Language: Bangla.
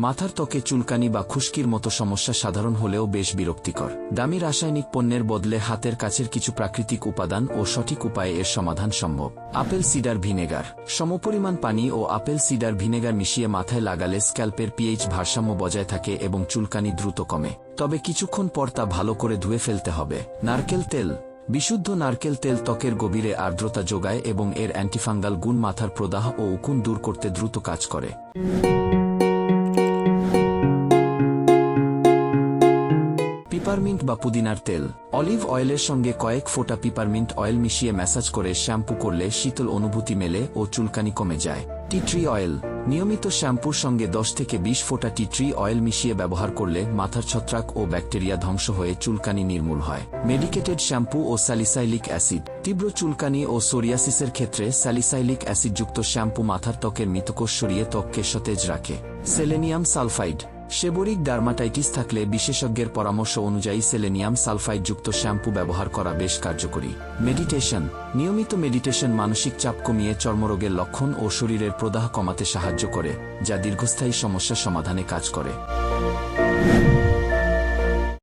মাথার ত্বকে চুলকানি বা খুশকির মতো সমস্যা সাধারণ হলেও বেশ বিরক্তিকর। দামি রাসায়নিক পণ্যের বদলে হাতের কাছের কিছু প্রাকৃতিক উপাদান ও সঠিক উপায়ে এর সমাধান সম্ভব। Apple cider vinegar. সমপরিমাণ পানি ও আপেল সিডার ভিনেগার মিশিয়ে মাথায় লাগালে স্ক্যাল্পের পিএইচ ভারসাম্য বজায় থাকে এবং চুলকানি দ্রুত কমে। তবে কিছুক্ষণ পর তা ভালো করে ধুয়ে ফেলতে হবে। নারকেল তেল। বিশুদ্ধ নারকেল তেল ত্বকের গভীরে আর্দ্রতা যোগায় এবং এর অ্যান্টিফাঙ্গাল গুণ মাথার প্রদাহ ও উকুন দূর করতে দ্রুত কাজ করে। পিপারমিন্ট বা পুদিনার তেল। অলিভ অয়েলের সঙ্গে কয়েক ফোঁটা পিপারমিন্ট অয়েল মিশিয়ে ম্যাসাজ করে শ্যাম্পু করলে শীতল অনুভূতি মেলে ও চুলকানি কমে যায়। Tea tree oil. নিয়মিত শ্যাম্পুর সঙ্গে 10 থেকে 20 ফোঁটা টি ট্রি অয়েল মিশিয়ে ব্যবহার করলে মাথার ছত্রাক ও ব্যাকটেরিয়া ধ্বংস হয়ে চুলকানি নির্মূল হয়। মেডিকেটেড শ্যাম্পু ও স্যালিসাইলিক অ্যাসিড। তীব্র চুলকানি ও সোরিয়াসিসের ক্ষেত্রে স্যালিসাইলিক অ্যাসিডযুক্ত শ্যাম্পু মাথার ত্বকের মৃতকোষ সরিয়ে ত্বককে সতেজ রাখে। Selenium sulphide. সেবরিক ডার্মাটাইটিস থাকলে বিশেষজ্ঞের পরামর্শ অনুযায়ী সেলেনিয়াম সালফাইডযুক্ত শ্যাম্পু ব্যবহার করা বেশ কার্যকরী। মেডিটেশন। নিয়মিত মেডিটেশন মানসিক চাপ কমিয়ে চর্মরোগের লক্ষণ ও শরীরের প্রদাহ কমাতে সাহায্য করে, যা দীর্ঘস্থায়ী সমস্যা সমাধানে কাজ করে।